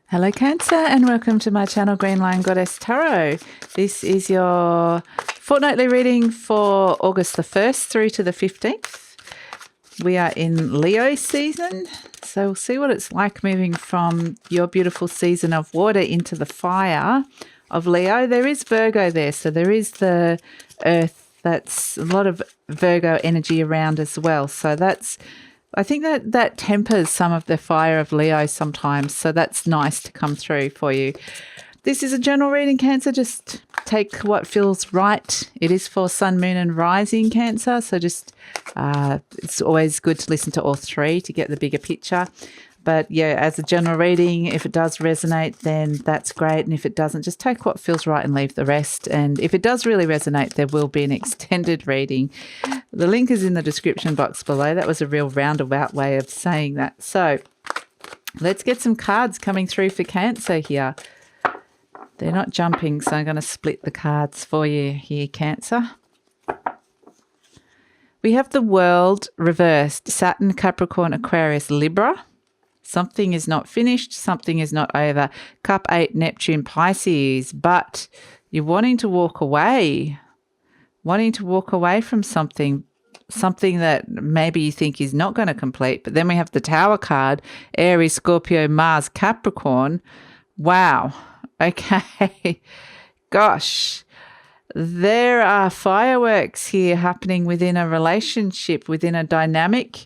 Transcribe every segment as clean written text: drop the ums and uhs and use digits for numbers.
Hello Cancer and welcome to my channel GreenLion Goddess Tarot. This is your fortnightly reading for August the 1st through to the 15th. We are in Leo season, so we'll see what it's like moving from your beautiful season of water into the fire of Leo. There is Virgo there, so there is the earth. That's a lot of Virgo energy around as well. So I think that tempers some of the fire of Leo sometimes. So that's nice to come through for you. This is a general reading, Cancer. Just take what feels right. It is for Sun, Moon and Rising, Cancer. So just it's always good to listen to all three to get the bigger picture. But yeah, as a general reading, if it does resonate, then that's great. And if it doesn't, just take what feels right and leave the rest. And if it does really resonate, there will be an extended reading. The link is in the description box below. That was a real roundabout way of saying that. So let's get some cards coming through for Cancer here. They're not jumping, so I'm going to split the cards for you here, Cancer. We have the World reversed, Saturn, Capricorn, Aquarius, Libra. Something is not finished, something is not over. Cup 8, Neptune, Pisces, but you're wanting to walk away from something that maybe you think is not going to complete. But then we have the Tower card, Aries, Scorpio, Mars, Capricorn. Wow. Okay. Gosh. There are fireworks here happening within a relationship, within a dynamic,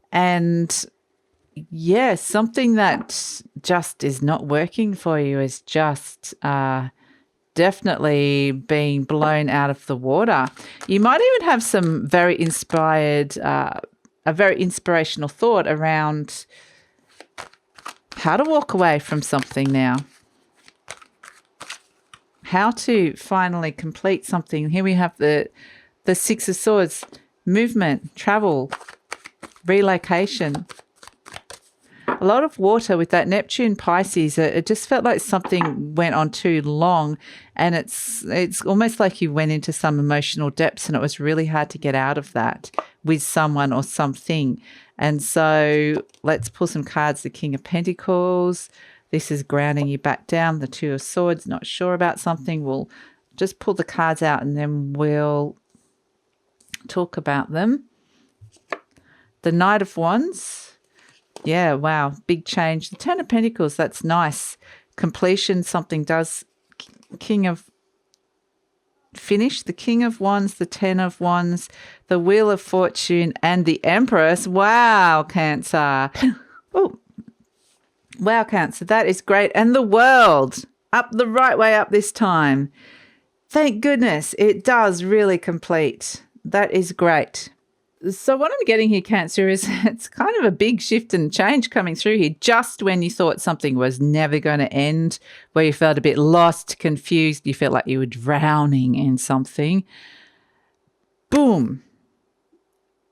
and yeah, something that just is not working for you is just definitely being blown out of the water. You might even have some very inspired, a very inspirational thought around how to walk away from something now. How to finally complete something. Here we have the Six of Swords, movement, travel, relocation. A lot of water with that Neptune Pisces. It just felt like something went on too long, and it's almost like you went into some emotional depths and it was really hard to get out of that with someone or something. And so let's pull some cards. The King of Pentacles. This is grounding you back down. The Two of Swords, not sure about something. We'll just pull the cards out and then we'll talk about them. The Knight of Wands. Yeah, wow, big change. The Ten of Pentacles, that's nice. Completion, something does. King of Finish, the King of Wands, the Ten of Wands, the Wheel of Fortune, and the Empress. Wow, Cancer. Oh, wow, Cancer, that is great. And the World, up the right way up this time. Thank goodness, it does really complete. That is great. So what I'm getting here, Cancer, is it's kind of a big shift and change coming through here just when you thought something was never going to end, where you felt a bit lost, confused, you felt like you were drowning in something. Boom.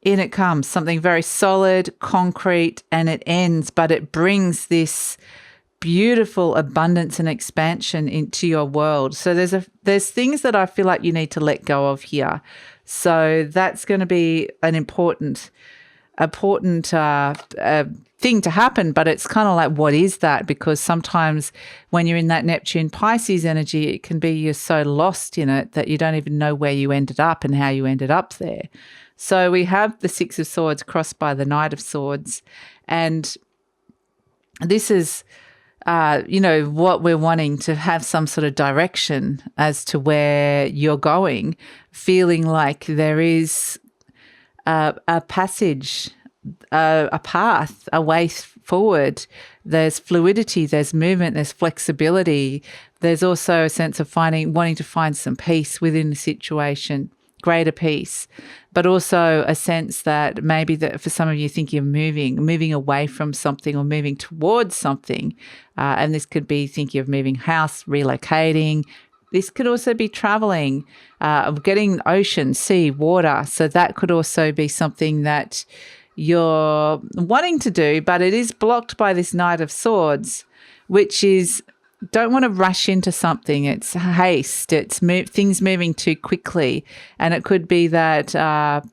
In it comes, something very solid, concrete, and it ends, but it brings this beautiful abundance and expansion into your world. So there's things that I feel like you need to let go of here. So that's going to be an important thing to happen, but it's kind of like, what is that? Because sometimes when you're in that Neptune Pisces energy, it can be you're so lost in it that you don't even know where you ended up and how you ended up there. So we have the Six of Swords crossed by the Knight of Swords, and this is what we're wanting to have some sort of direction as to where you're going, feeling like there is a passage, a path, a way forward. There's fluidity, there's movement, there's flexibility. There's also a sense of wanting to find some peace within the situation, greater peace, but also a sense that maybe that for some of you think you're moving away from something or moving towards something. And this could be thinking of moving house, relocating. This could also be traveling, getting ocean, sea, water. So that could also be something that you're wanting to do, but it is blocked by this Knight of Swords, which is don't want to rush into something. It's haste. It's things moving too quickly. And it could be that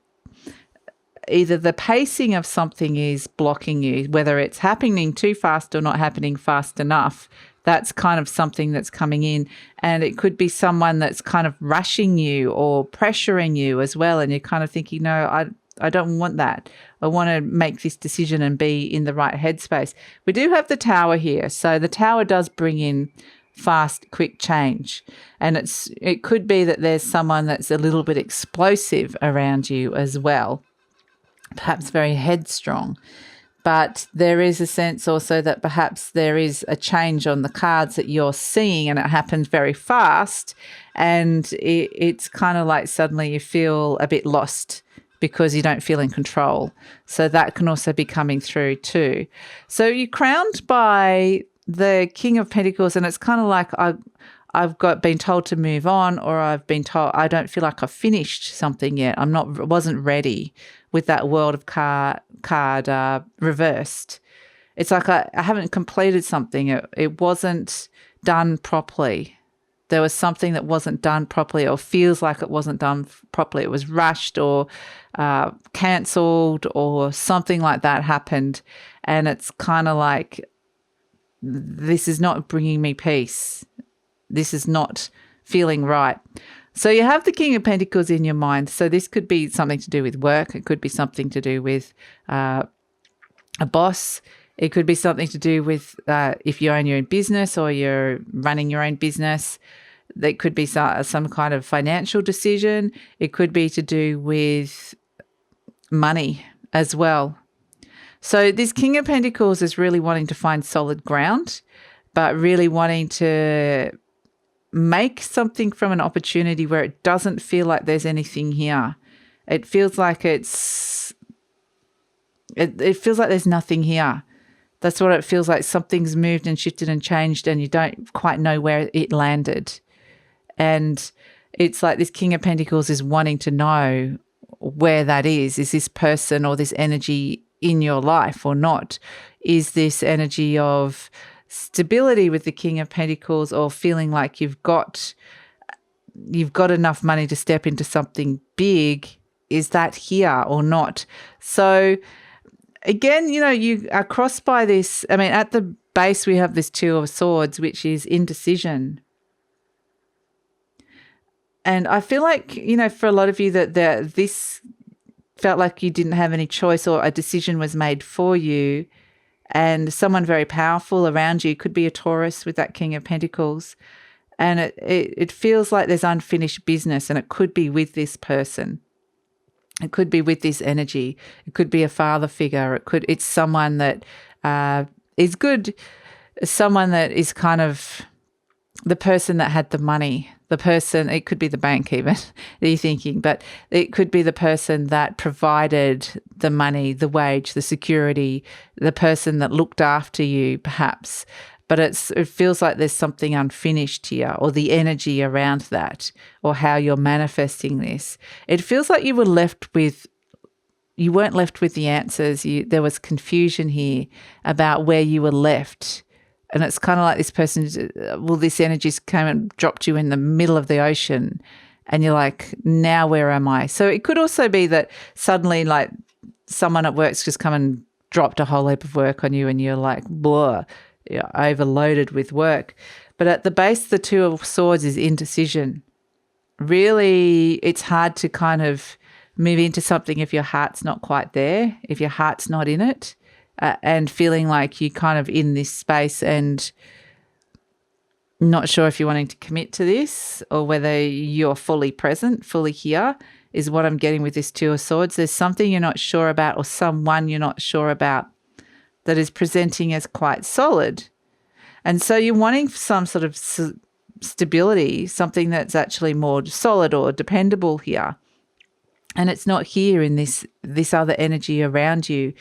either the pacing of something is blocking you, whether it's happening too fast or not happening fast enough. That's kind of something that's coming in. And it could be someone that's kind of rushing you or pressuring you as well. And you're kind of thinking, no, I don't want that. I want to make this decision and be in the right headspace. We do have the Tower here. So the Tower does bring in fast, quick change. And it could be that there's someone that's a little bit explosive around you as well, perhaps very headstrong. But there is a sense also that perhaps there is a change on the cards that you're seeing and it happens very fast, and it's kind of like suddenly you feel a bit lost because you don't feel in control. So that can also be coming through too. So you're crowned by the King of Pentacles, and it's kind of like I've been told to move on, or I've been told I don't feel like I've finished something yet. Wasn't ready with that World of card reversed. It's like I haven't completed something. It wasn't done properly. There was something that wasn't done properly, or feels like it wasn't done properly. It was rushed or cancelled, or something like that happened. And it's kind of like, this is not bringing me peace. This is not feeling right. So you have the King of Pentacles in your mind. So this could be something to do with work. It could be something to do with a boss. It could be something to do with if you own your own business or you're running your own business. That could be some kind of financial decision. It could be to do with money as well. So this King of Pentacles is really wanting to find solid ground, but really wanting to make something from an opportunity where it doesn't feel like there's anything here. It feels like it feels like there's nothing here. That's what it feels like. Something's moved and shifted and changed, and you don't quite know where it landed. And it's like this King of Pentacles is wanting to know where that is. Is this person or this energy in your life or not? Is this energy of stability with the King of Pentacles, or feeling like you've got enough money to step into something big? Is that here or not? So again, you are crossed by this. I mean, at the base, we have this Two of Swords, which is indecision. And I feel like, for a lot of you that this felt like you didn't have any choice, or a decision was made for you, and someone very powerful around you, could be a Taurus with that King of Pentacles. And it feels like there's unfinished business, and it could be with this person. It could be with this energy. It could be a father figure. It's someone that is good, someone that is kind of the person that had the money. The person, it could be the bank even, that you're thinking, but it could be the person that provided the money, the wage, the security, the person that looked after you perhaps. But it feels like there's something unfinished here, or the energy around that, or how you're manifesting this. It feels like you weren't left with the answers. There was confusion here about where you were left. And it's kind of like this person, this energy came and dropped you in the middle of the ocean, and you're like, now where am I? So it could also be that suddenly like someone at work's just come and dropped a whole heap of work on you, and you're like, blah, you're overloaded with work. But at the base, the Two of Swords is indecision. Really, it's hard to kind of move into something if your heart's not quite there, if your heart's not in it. And feeling like you're kind of in this space and not sure if you're wanting to commit to this, or whether you're fully present, fully here, is what I'm getting with this Two of Swords. There's something you're not sure about, or someone you're not sure about, that is presenting as quite solid. And so you're wanting some sort of stability, something that's actually more solid or dependable here. And it's not here in this other energy around you.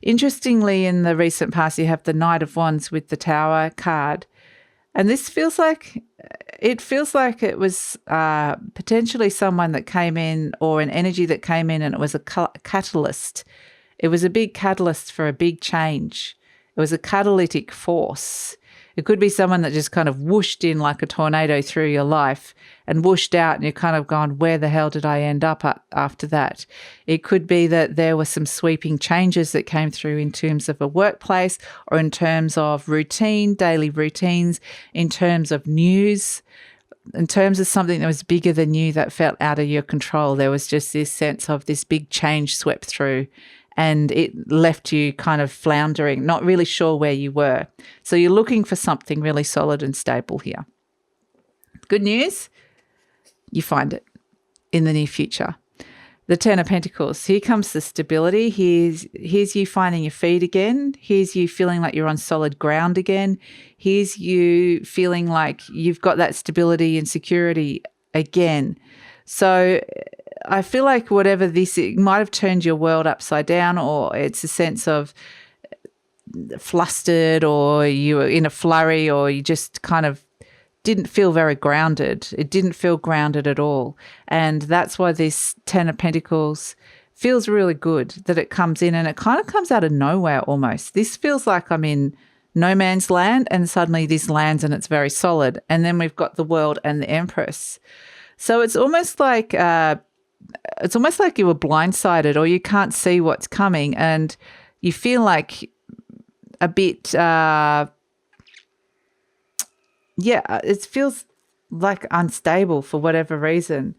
Interestingly, in the recent past, you have the Knight of Wands with the Tower card. And this feels like it was potentially someone that came in, or an energy that came in, and it was a catalyst. It was a big catalyst for a big change. It was a catalytic force. It could be someone that just kind of whooshed in like a tornado through your life and whooshed out, and you're kind of gone, where the hell did I end up after that? It could be that there were some sweeping changes that came through in terms of a workplace or in terms of routine, daily routines, in terms of news, in terms of something that was bigger than you that felt out of your control. There was just this sense of this big change swept through, and it left you kind of floundering, not really sure where you were. So you're looking for something really solid and stable here. Good news, you find it in the near future. The Ten of Pentacles, here comes the stability. Here's you finding your feet again. Here's you feeling like you're on solid ground again. Here's you feeling like you've got that stability and security again. So I feel like whatever this, it might have turned your world upside down, or it's a sense of flustered, or you were in a flurry, or you just kind of didn't feel very grounded. It didn't feel grounded at all. And that's why this Ten of Pentacles feels really good, that it comes in, and it kind of comes out of nowhere almost. This feels like I'm in no man's land, and suddenly this lands and it's very solid. And then we've got the World and the Empress. So it's almost like you were blindsided, or you can't see what's coming, and you feel like a bit, it feels like unstable for whatever reason.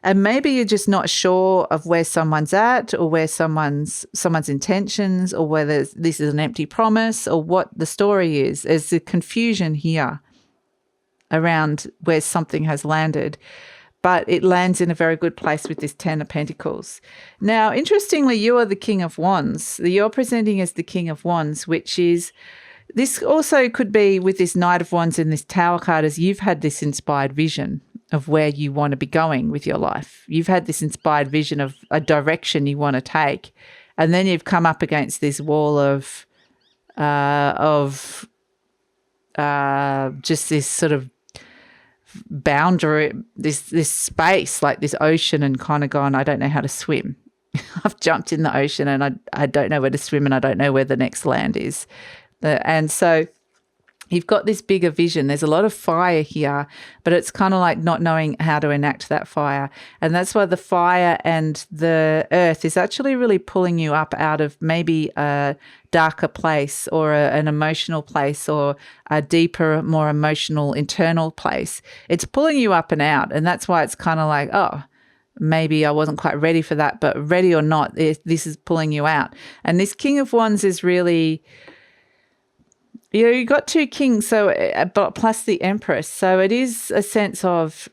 And maybe you're just not sure of where someone's at, or where someone's intentions, or whether this is an empty promise, or what the story is. There's a confusion here around where something has landed, but it lands in a very good place with this Ten of Pentacles. Now, interestingly, you are the King of Wands. You're presenting as the King of Wands, which is, this also could be with this Knight of Wands and this Tower card, as you've had this inspired vision of where you want to be going with your life. You've had this inspired vision of a direction you want to take, and then you've come up against this wall of just this sort of boundary, this space, like this ocean, and kind of gone, I don't know how to swim. I've jumped in the ocean and I don't know where to swim, and I don't know where the next land is. And so you've got this bigger vision. There's a lot of fire here, but it's kind of like not knowing how to enact that fire. And that's why the fire and the earth is actually really pulling you up out of maybe a darker place, or an emotional place, or a deeper, more emotional internal place. It's pulling you up and out. And that's why it's kind of like, oh, maybe I wasn't quite ready for that, but ready or not, this is pulling you out. And this King of Wands is really, you got two kings, so but plus the Empress. So it is a sense of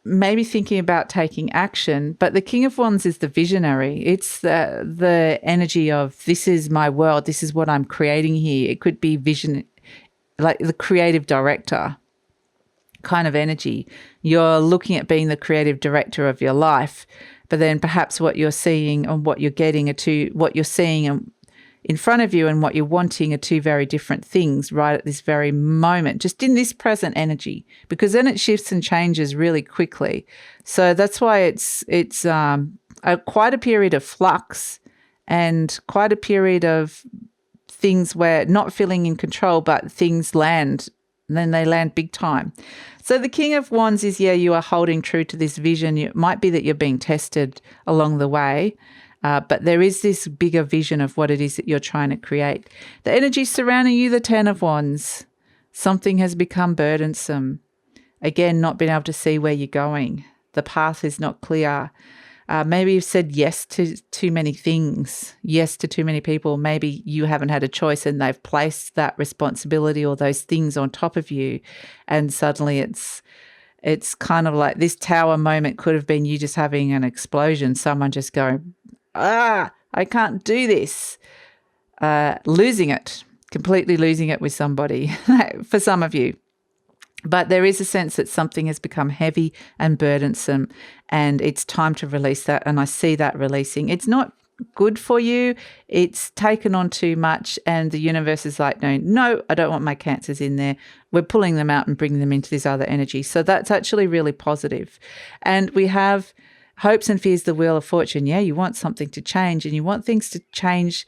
maybe thinking about taking action, but the King of Wands is the visionary. It's the energy of, this is my world, this is what I'm creating here. It could be vision, like the creative director kind of energy. You're looking at being the creative director of your life, but then perhaps what you're seeing and what you're getting are two, what you're seeing and in front of you and what you're wanting are two very different things right at this very moment, just in this present energy, because then it shifts and changes really quickly. So that's why it's quite a period of flux, and quite a period of things where not feeling in control, but things land, and then they land big time. So the King of Wands is, you are holding true to this vision. It might be that you're being tested along the way, but there is this bigger vision of what it is that you're trying to create. The energy surrounding you, the Ten of Wands. Something has become burdensome. Again, not being able to see where you're going. The path is not clear. Maybe you've said yes to too many things, yes to too many people. Maybe you haven't had a choice and they've placed that responsibility or those things on top of you. And suddenly it's kind of like this Tower moment could have been you just having an explosion, someone just going, I can't do this. Losing it, completely losing it with somebody for some of you. But there is a sense that something has become heavy and burdensome, and it's time to release that. And I see that releasing. It's not good for you. It's taken on too much, and the universe is like, no, I don't want my cancers in there. We're pulling them out and bringing them into this other energy. So that's actually really positive. And we have hopes and fears, the Wheel of Fortune. Yeah, you want something to change, and you want things to change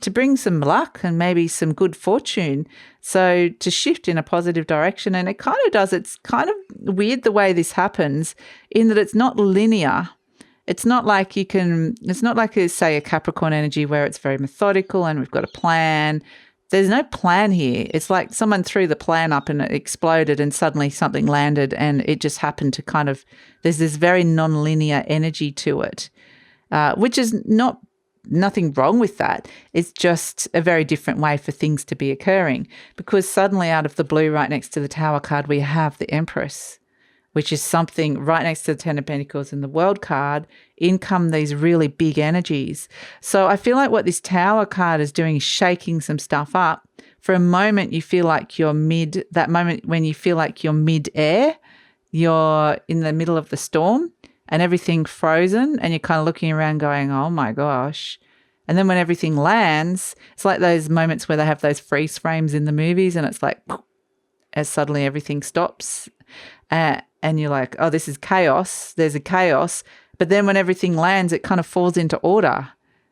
to bring some luck and maybe some good fortune. So to shift in a positive direction. And it kind of does. It's kind of weird the way this happens in that it's not linear. It's not like say, a Capricorn energy where it's very methodical and we've got a plan. There's no plan here. It's like someone threw the plan up and it exploded and suddenly something landed and it just happened to there's this very non-linear energy to it, which is nothing wrong with that. It's just a very different way for things to be occurring, because suddenly out of the blue, right next to the Tower card, we have the Empress, which is something right next to the Ten of Pentacles and the World card. In come these really big energies. So I feel like what this Tower card is doing is shaking some stuff up. For a moment, you feel like that moment when you feel like you're mid-air, you're in the middle of the storm and everything frozen and you're kind of looking around going, oh my gosh. And then when everything lands, it's like those moments where they have those freeze frames in the movies and it's like, as suddenly everything stops. And you're like, oh, this is chaos. There's a chaos. But then when everything lands, it kind of falls into order.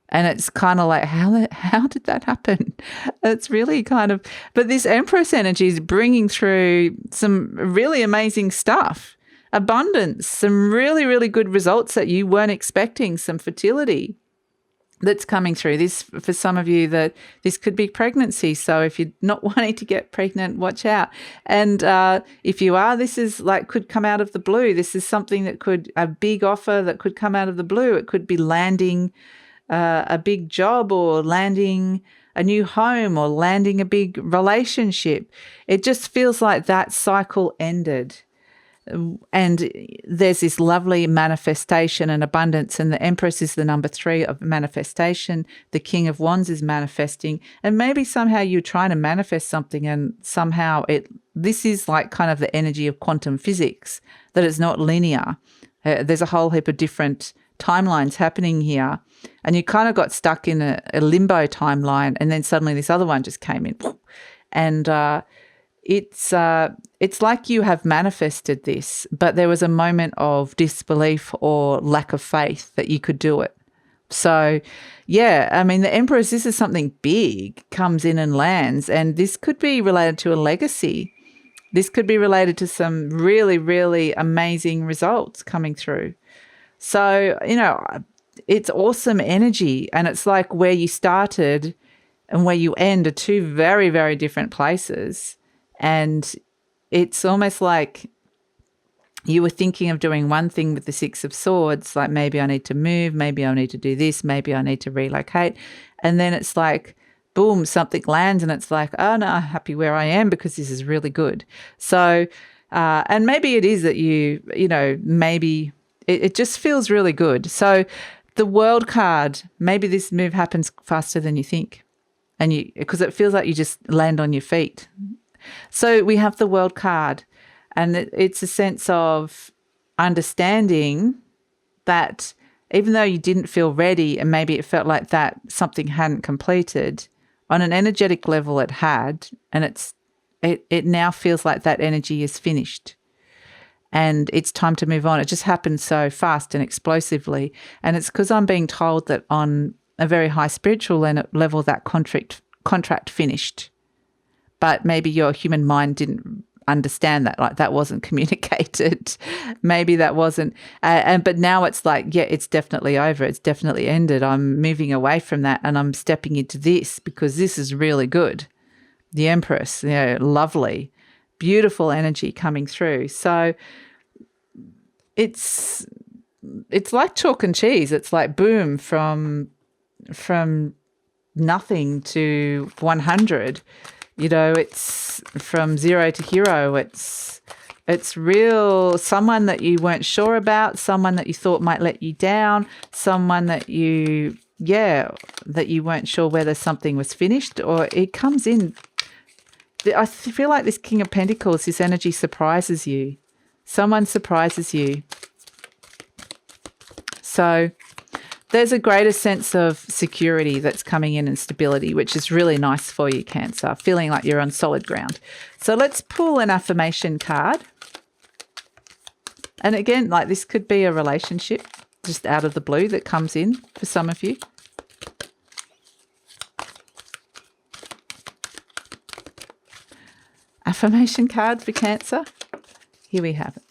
And it's kind of like, how did that happen? It's really but this Empress energy is bringing through some really amazing stuff. Abundance, some really, really good results that you weren't expecting, some fertility that's coming through. This, for some of you, that this could be pregnancy. So if you're not wanting to get pregnant, watch out. And if you are, this is could come out of the blue. This is something that a big offer that could come out of the blue. It could be landing a big job or landing a new home or landing a big relationship. It just feels like that cycle ended. And there's this lovely manifestation and abundance, and the Empress is the number 3 of manifestation. The King of Wands is manifesting, and maybe somehow you're trying to manifest something and somehow this is like kind of the energy of quantum physics, that it's not linear. There's a whole heap of different timelines happening here, and you kind of got stuck in a limbo timeline, and then suddenly this other one just came in, and it's like you have manifested this, but there was a moment of disbelief or lack of faith that you could do it. So, yeah, I mean, the Empress, this is something big, comes in and lands, and this could be related to a legacy. This could be related to some really, really amazing results coming through. So, it's awesome energy, and it's like where you started and where you end are two very, very different places. And it's almost like you were thinking of doing one thing with the Six of Swords, like maybe I need to move, maybe I need to do this, maybe I need to relocate. And then it's like, boom, something lands and it's like, oh, no, I'm happy where I am because this is really good. So, and maybe it is that maybe it just feels really good. So the World card, maybe this move happens faster than you think, and because it feels like you just land on your feet. So we have the World card, and it's a sense of understanding that even though you didn't feel ready and maybe it felt like that something hadn't completed, on an energetic level it had, and it now feels like that energy is finished and it's time to move on. It just happened so fast and explosively, and it's because I'm being told that on a very high spiritual level that contract finished. But maybe your human mind didn't understand that, like that wasn't communicated. Maybe that wasn't, but now it's like, yeah, it's definitely over. It's definitely ended. I'm moving away from that and I'm stepping into this because this is really good. The Empress, lovely, beautiful energy coming through. So it's like chalk and cheese. It's like boom from nothing to 100. It's from 0 to hero. It's real, someone that you weren't sure about, someone that you thought might let you down, someone that you weren't sure whether something was finished, or it comes in. I feel like this King of Pentacles, this energy surprises you. Someone surprises you. So there's a greater sense of security that's coming in and stability, which is really nice for you, Cancer, feeling like you're on solid ground. So let's pull an affirmation card. And again, like this could be a relationship just out of the blue that comes in for some of you. affirmation card for Cancer. Here we have it.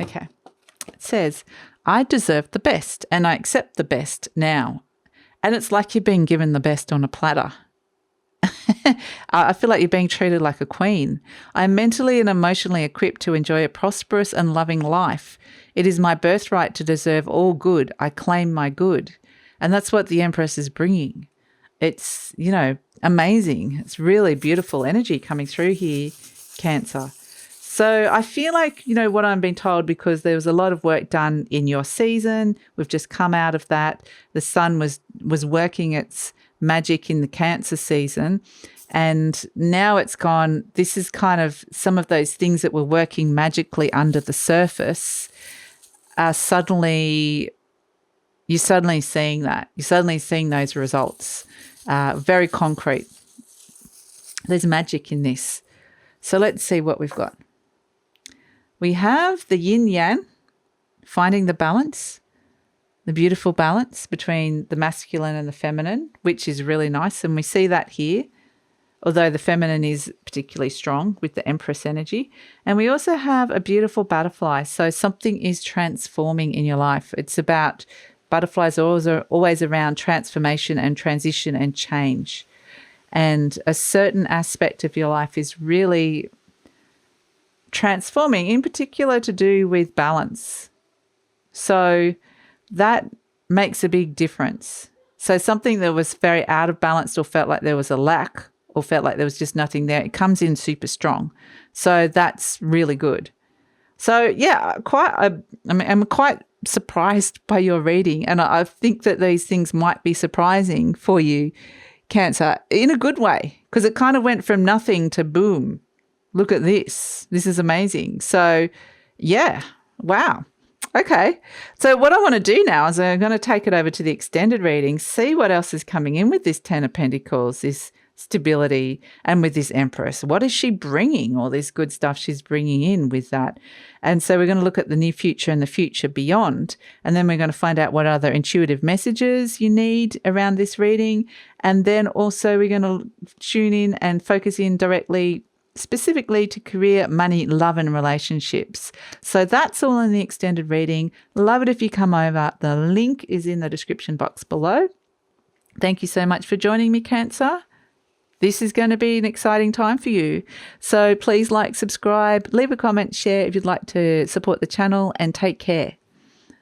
Okay. It says, I deserve the best and I accept the best now. And it's like you're being given the best on a platter. I feel like you're being treated like a queen. I am mentally and emotionally equipped to enjoy a prosperous and loving life. It is my birthright to deserve all good. I claim my good. And that's what the Empress is bringing. It's, you know, amazing. It's really beautiful energy coming through here, Cancer. So I feel like, you know, what I'm being told, because there was a lot of work done in your season. We've just come out of that. The sun was working its magic in the Cancer season. And now it's gone. This is kind of some of those things that were working magically under the surface are suddenly, you're suddenly seeing that. You're suddenly seeing those results. Very concrete. There's magic in this. So let's see what we've got. We have the yin yang, finding the balance, the beautiful balance between the masculine and the feminine, which is really nice. And we see that here, although the feminine is particularly strong with the Empress energy. And we also have a beautiful butterfly. So something is transforming in your life. It's about, butterflies are always around transformation and transition and change. And a certain aspect of your life is really transforming, in particular to do with balance. So that makes a big difference. So something that was very out of balance or felt like there was a lack or felt like there was just nothing there, it comes in super strong. So that's really good. So yeah, I'm quite surprised by your reading, and I think that these things might be surprising for you, Cancer, in a good way, because it kind of went from nothing to boom. Look at this. This is amazing. So yeah, wow. Okay. So what I want to do now is I'm going to take it over to the extended reading, see what else is coming in with this Ten of Pentacles, this stability, and with this Empress. What is she bringing? All this good stuff she's bringing in with that. And so we're going to look at the near future and the future beyond. And then we're going to find out what other intuitive messages you need around this reading. And then also we're going to tune in and focus in directly specifically to career, money, love and relationships. So that's all in the extended reading. Love it if you come over. The link is in the description box below. Thank you so much for joining me, Cancer. This is going to be an exciting time for you. So please like, subscribe, leave a comment, share if you'd like to support the channel, and take care.